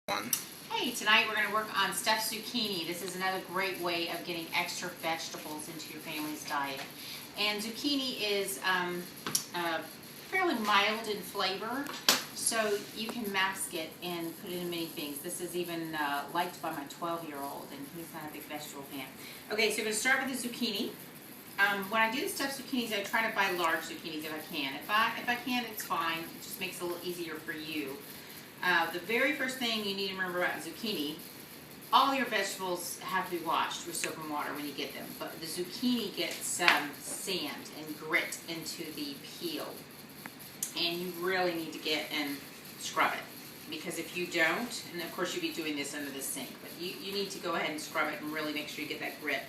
One. Hey, tonight we're going to work on stuffed zucchini. This is another great way of getting extra vegetables into your family's diet. And zucchini is fairly mild in flavor, so you can mask it and put it in many things. This is even liked by my 12-year-old, and he's not a big vegetable fan. Okay, so we're going to start with the zucchini. When I do the stuffed zucchinis, I try to buy large zucchinis if I can. If I can't, it's fine. It just makes it a little easier for you. The very first thing you need to remember about zucchini, all your vegetables have to be washed with soap and water when you get them, but the zucchini gets some sand and grit into the peel, and you really need to get and scrub it, because if you don't, and of course you'd be doing this under the sink, but you need to go ahead and scrub it and really make sure you get that grit.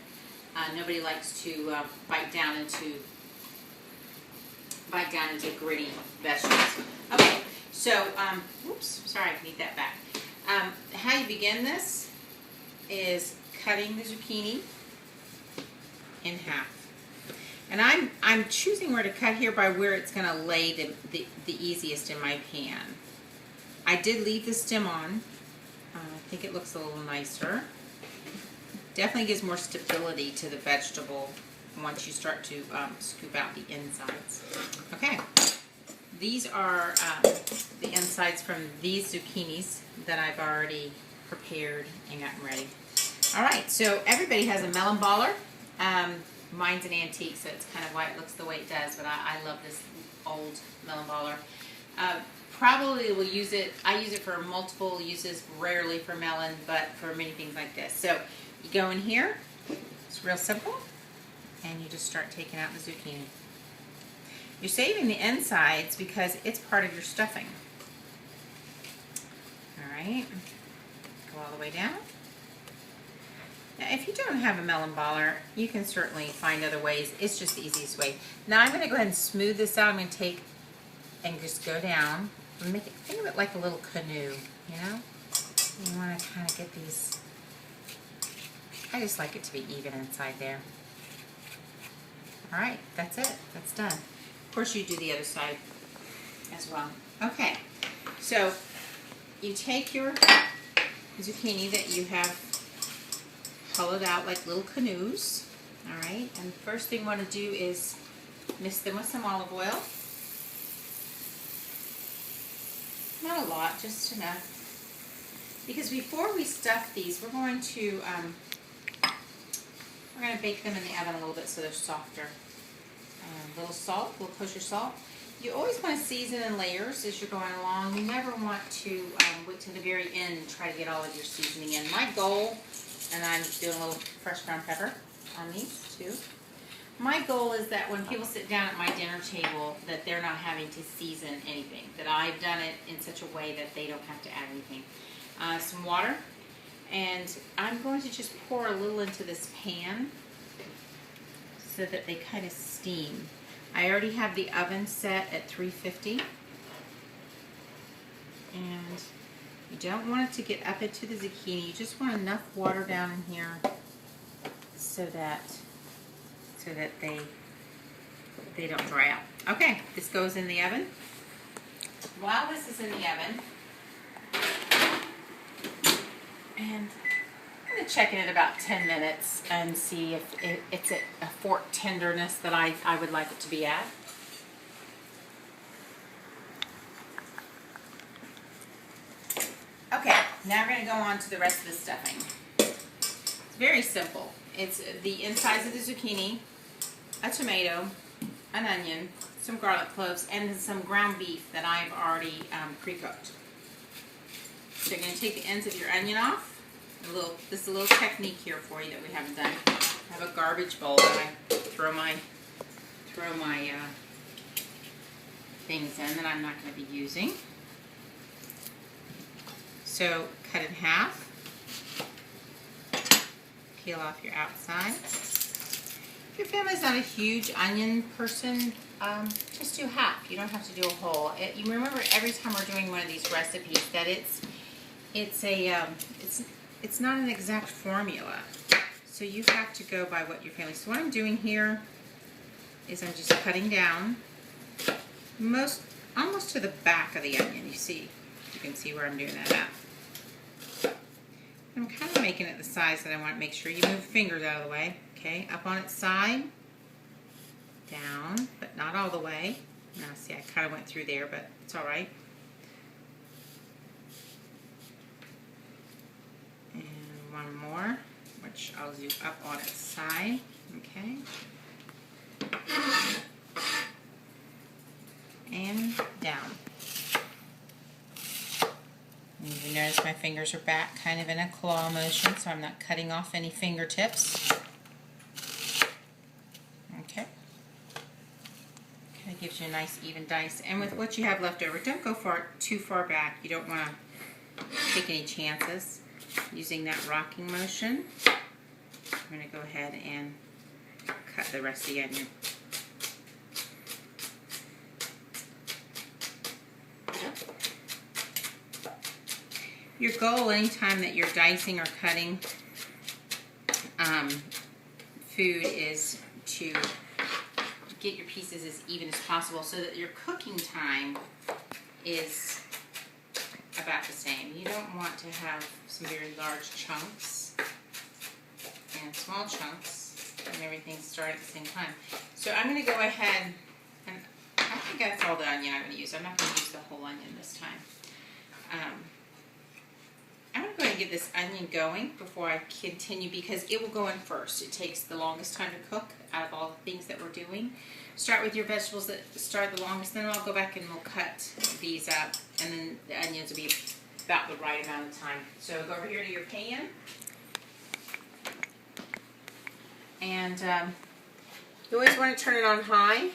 Nobody likes to bite down into gritty vegetables. Okay. So, oops, sorry, I need that back. How you begin this is cutting the zucchini in half. And I'm choosing where to cut here by where it's going to lay the easiest in my pan. I did leave the stem on. I think it looks a little nicer. Definitely gives more stability to the vegetable once you start to scoop out the insides. Okay. These are the insides from these zucchinis that I've already prepared and gotten ready. Alright, so everybody has a melon baller. Mine's an antique, so it's kind of why it looks the way it does, but I love this old melon baller. Probably will use it, I use it for multiple uses, rarely for melon, but for many things like this. So you go in here, it's real simple, and you just start taking out the zucchini. You're saving the insides because it's part of your stuffing. Alright, go all the way down. Now if you don't have a melon baller, you can certainly find other ways. It's just the easiest way. Now I'm going to go ahead and smooth this out. I'm going to take and just go down and make it, think of it like a little canoe, you know? You want to kind of get these, I just like it to be even inside there. Alright, that's it. That's done. Of course, you do the other side as well. Okay, so you take your zucchini that you have hollowed out like little canoes, all right, and the first thing you want to do is mix them with some olive oil. Not a lot, just enough. Because before we stuff these, we're going to bake them in the oven a little bit so they're softer. A little salt, a little kosher salt. You always want to season in layers as you're going along. You never want to wait to the very end and try to get all of your seasoning in. My goal, and I'm doing a little fresh ground pepper on these too. My goal is that when people sit down at my dinner table, that they're not having to season anything. That I've done it in such a way that they don't have to add anything. Some water, and I'm going to just pour a little into this pan so that they kind of steam. I already have the oven set at 350, and you don't want it to get up into the zucchini. You just want enough water down in here so that they don't dry out. Okay, this goes in the oven. While this is in the oven, and I'm going to check it at about 10 minutes and see if it's at a fork tenderness that I would like it to be at. Okay, now we're going to go on to the rest of the stuffing. It's very simple. It's the insides of the zucchini, a tomato, an onion, some garlic cloves, and some ground beef that I've already pre-cooked. So you're going to take the ends of your onion off. This is a little technique here for you that we haven't done. I have a garbage bowl that I throw my things in that I'm not going to be using. So cut in half. Peel off your outside. If your family's not a huge onion person, just do half. You don't have to do a whole. You remember every time we're doing one of these recipes that it's not an exact formula. So you have to go by what your family. So what I'm doing here is I'm just cutting down almost to the back of the onion. You can see where I'm doing that at. making it the size that I want. Make sure you move your fingers out of the way. Okay, up on its side, down, but not all the way. Now see, I kind of went through there, but it's all right. And one more, which I'll do up on its side. Okay. And down. And you notice my fingers are back kind of in a claw motion, so I'm not cutting off any fingertips. Okay. Kind of gives you a nice even dice. And with what you have left over, don't go too far back. You don't want to take any chances. Using that rocking motion, I'm going to go ahead and cut the rest of the onion. Your goal anytime that you're dicing or cutting food is to get your pieces as even as possible so that your cooking time is about the same. You don't want to have some very large chunks and small chunks and everything start at the same time. So I'm going to go ahead and I think that's all the onion I'm going to use. I'm not going to use the whole onion this time. I'm going to go ahead and get this onion going before I continue because it will go in first. It takes the longest time to cook out of all the things that we're doing. Start with your vegetables that start the longest, then I'll go back and we'll cut these up, and then the onions will be about the right amount of time. So go over here to your pan, and you always want to turn it on high.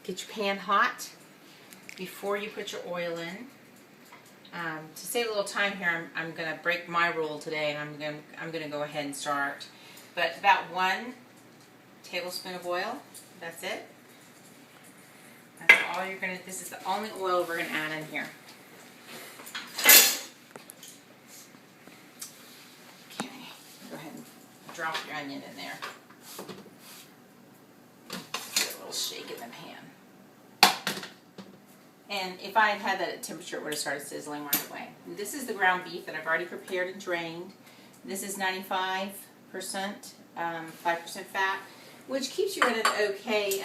Get your pan hot before you put your oil in. To save a little time here, I'm going to break my rule today, and I'm going to go ahead and start. But about 1 tablespoon of oil. That's it. That's all you're going to. This is the only oil we're going to add in here. Okay. Go ahead and drop your onion in there. Give it a little shake in the pan. And if I had had that at temperature, it would have started sizzling right away. This is the ground beef that I've already prepared and drained. This is 95%, 5% fat, which keeps you at an okay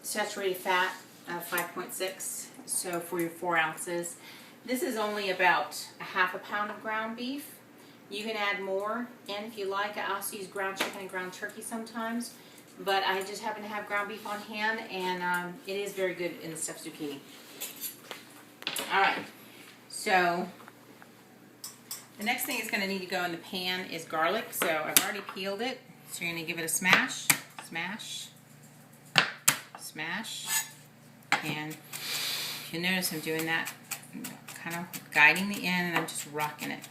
saturated fat of 5.6. So for your 4 ounces, this is only about a half a pound of ground beef. You can add more in if you like. I also use ground chicken and ground turkey sometimes, but I just happen to have ground beef on hand, and it is very good in the stuffed zucchini. Alright, so the next thing that's going to need to go in the pan is garlic. So I've already peeled it, so you're going to give it a smash, smash, smash, and if you notice I'm doing that, I'm kind of guiding the end and I'm just rocking it.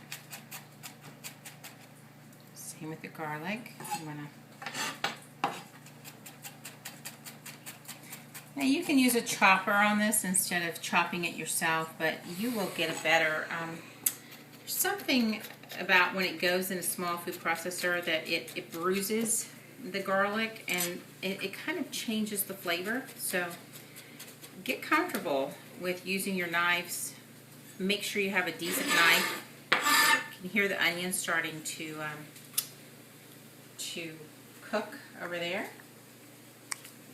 Same with the garlic. I'm going to. Now you can use a chopper on this instead of chopping it yourself, but you will get a better, there's something about when it goes in a small food processor that it bruises the garlic and it kind of changes the flavor. So get comfortable with using your knives. Make sure you have a decent knife. You can hear the onions starting to cook over there.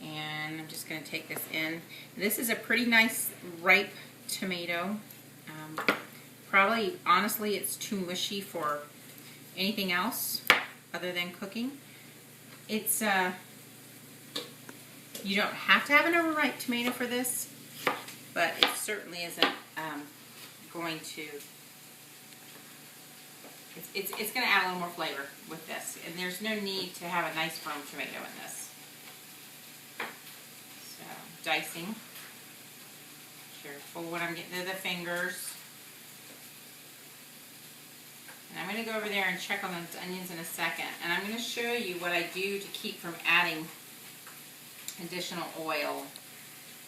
And I'm just going to take this in. This is a pretty nice ripe tomato. Probably, honestly, it's too mushy for anything else other than cooking. It's you don't have to have an overripe tomato for this, but it certainly isn't going to. It's going to add a little more flavor with this, and there's no need to have a nice firm tomato in this. Dicing. Careful when I'm getting to the fingers. And I'm going to go over there and check on the onions in a second. And I'm going to show you what I do to keep from adding additional oil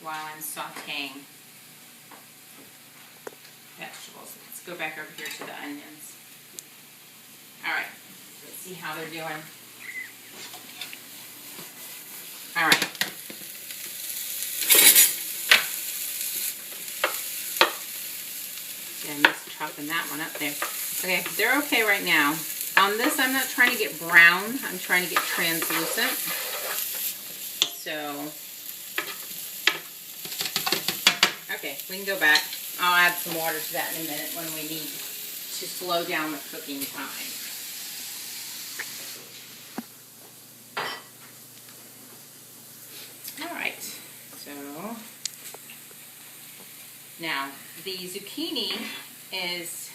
while I'm sauteing vegetables. Let's go back over here to the onions. Alright, let's see how they're doing. Alright. Yeah, I missed chopping that one up there. Okay, they're okay right now. On this, I'm not trying to get brown. I'm trying to get translucent. So, okay, we can go back. I'll add some water to that in a minute when we need to slow down the cooking time. All right, so now the zucchini is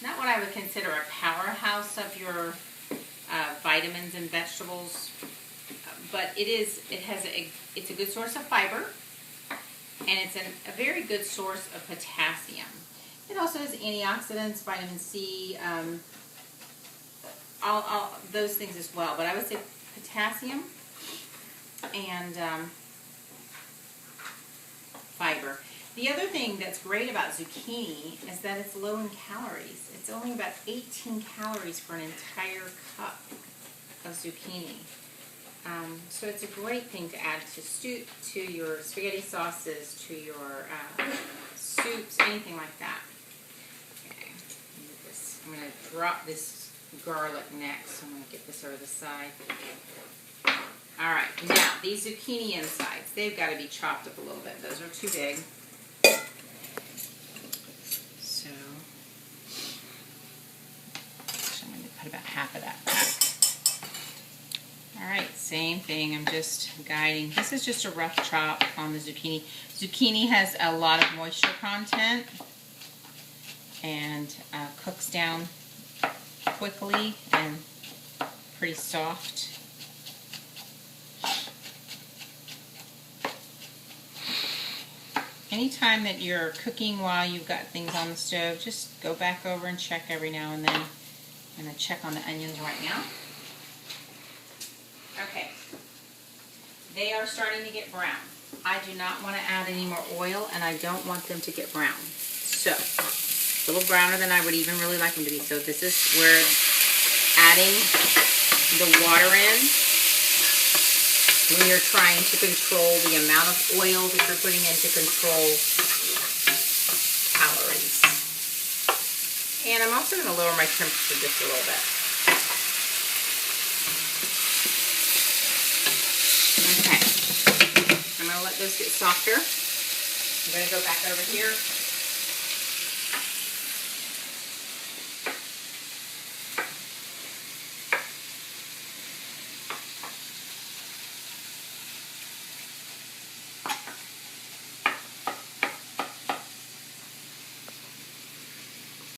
not what I would consider a powerhouse of your vitamins and vegetables, but it's a good source of fiber, and it's a very good source of potassium. It also has antioxidants, vitamin C, all those things as well. But I would say potassium and fiber. The other thing that's great about zucchini is that it's low in calories. It's only about 18 calories for an entire cup of zucchini. So it's a great thing to add to your spaghetti sauces, to your soups, anything like that. Okay, I'm going to drop this garlic next. So I'm going to get this over the side. All right, now these zucchini insides, they've got to be chopped up a little bit. Those are too big. So I'm going to put about half of that back. All right, same thing. I'm just guiding. This is just a rough chop on the zucchini. Zucchini has a lot of moisture content and cooks down quickly and pretty soft. Anytime that you're cooking while you've got things on the stove, just go back over and check every now and then. I'm going to check on the onions right now. Okay, they are starting to get brown. I do not want to add any more oil, and I don't want them to get brown. So, a little browner than I would even really like them to be. So this is where adding the water in when you're trying to control the amount of oil that you're putting in to control calories. And I'm also going to lower my temperature just a little bit. Okay. I'm going to let those get softer. I'm going to go back over here